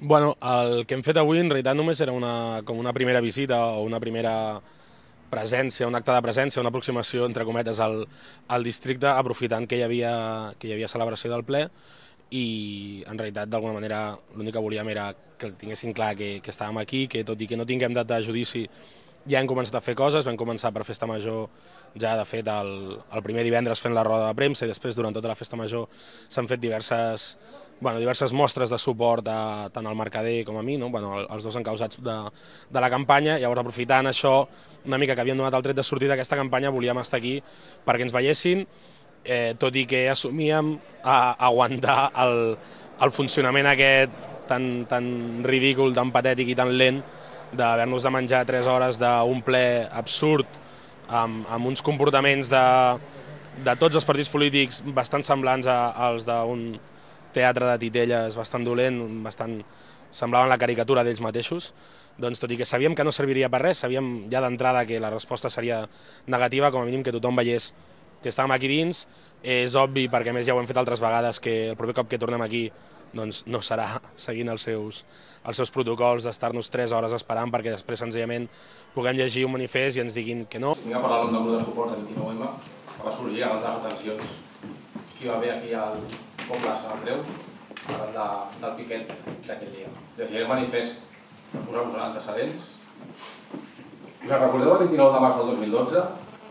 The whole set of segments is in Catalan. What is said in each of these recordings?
Bueno, el que hem fet avui en realitat només era com una primera visita o una primera presència, un acte de presència, una aproximació, entre cometes, al districte, aprofitant que hi havia celebració del ple i en realitat d'alguna manera l'únic que volíem era que tinguessin clar que estàvem aquí, que tot i que no tinguem data de judici ja hem començat a fer coses, vam començar per Festa Major ja de fet el primer divendres fent la roda de premsa i després durant tota la Festa Major s'han fet diverses mostres de suport tant al Mercader com a mi, no? Els dos encausats de la campanya. Llavors, aprofitant això, una mica que havíem donat el tret de sortida d'aquesta campanya, volíem estar aquí perquè ens veiessin, tot i que assumíem aguantar el funcionament aquest tan ridícul, tan patètic i tan lent d'haver-nos de menjar 3 hores d'un ple absurd amb uns comportaments de tots els partits polítics bastant semblants als d'un teatre de titelles bastant dolent, semblaven la caricatura d'ells mateixos, doncs tot i que sabíem que no serviria per res, sabíem ja d'entrada que la resposta seria negativa, com a mínim que tothom veiés que estàvem aquí dins. És obvi, perquè més ja ho hem fet altres vegades, que el proper cop que tornem aquí doncs no serà seguint els seus protocols d'estar-nos 3 hores esperant perquè després senzillament puguem llegir un manifest i ens diguin que no. Vinc a parlar d'un grup de suport al 29M que va sorgir arran de les detencions que hi va haver aquí al poble de Sant Andreu arran del piquet d'aquell dia. Llegiré el manifest per posar-vos antecedents. Us recordeu el 29 de març del 2012?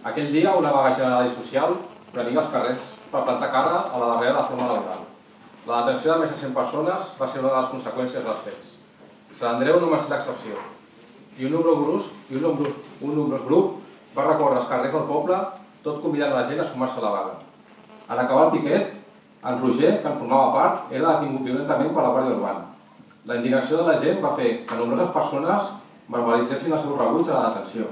Aquell dia una vaga general i social prenia els carrers per plantar cara a la darrera reforma laboral. La detenció de més de 100 persones va ser una de les conseqüències dels fets. Sant Andreu no va ser l'excepció. I un nombrós grup va recórrer els carrers del poble, tot convidant la gent a sumar-se a la vaga. En acabar el piquet, en Roger, que en formava part, era detingut violentament per la Guàrdia Urbana. La indignació de la gent va fer que nombroses persones verbalitzessin el seu rebuig a la detenció.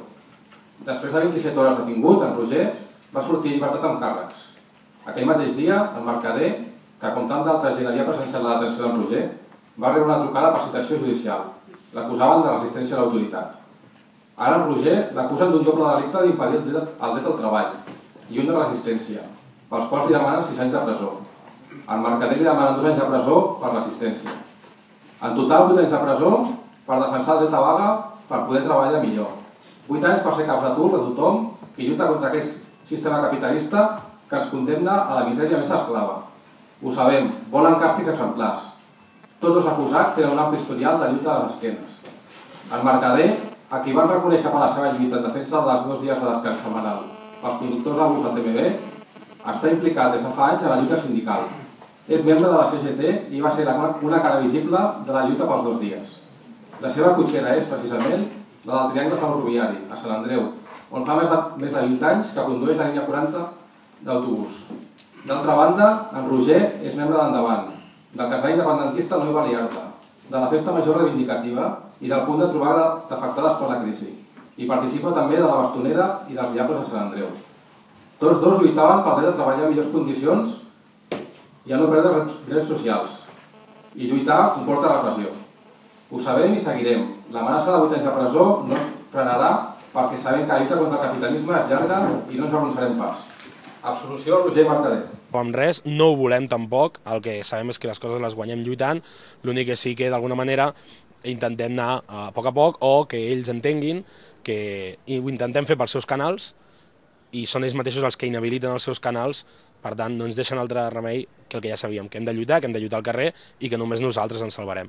Després de 27 hores detingut, en Roger va sortir en llibertat amb càrrecs. Aquell mateix dia, el Mercader, que com tant d'altra gent havia presenciat la detenció d'en Roger, va rebre una trucada per citació judicial. L'acusaven de resistència a l'autoritat. Ara en Roger l'acusen d'un doble delicte d'impedir el dret al treball i un de resistència, pels quals li demanen 6 anys de presó. Al Mercader li demanen 2 anys de presó per resistència. En total, 8 anys de presó per defensar el dret a vaga per poder treballar millor. 8 anys per ser caps de turc de tothom i lluita contra aquest sistema capitalista que ens condemna a la misèria més esclava. Ho sabem, volen càstigs exemplars. Tots els acusats tenen un ampli historial de lluita a les esquenes. El Mercader, a qui van reconèixer per la seva lluita en defensa dels 2 dies de descans setmanal pels conductors de bus del TMB, està implicat des de fa anys en la lluita sindical. És membre de la CGT i va ser una cara visible de la lluita pels 2 dies. La seva cotxera és, precisament, la del Triangle Ferroviari, a Sant Andreu, on fa més de 20 anys que condueix la línia 40 d'autobús. D'altra banda, en Roger és membre d'Endavant, del casal independentista No hi Baliarda, de la Festa Major Reivindicativa i del punt de trobada d'afectades per la crisi. I participa també de la Bastonera i dels Diables de Sant Andreu. Tots dos lluitaven pel dret a treballar en millors condicions i a no perdre drets socials. I lluitar comporta repressió. Ho sabem i seguirem. L'amenaça de 8 anys de presó no frenarà perquè sabem que la lluita contra el capitalisme és llarga i no ens arronsarem pas. Absolució Roger Mercader. Amb res, no ho volem tampoc, el que sabem és que les coses les guanyem lluitant, l'únic que sí que d'alguna manera intentem anar a poc o que ells entenguin que ho intentem fer pels seus canals i són ells mateixos els que inhabiliten els seus canals, per tant no ens deixen altre remei que el que ja sabíem, que hem de lluitar al carrer i que només nosaltres ens salvarem.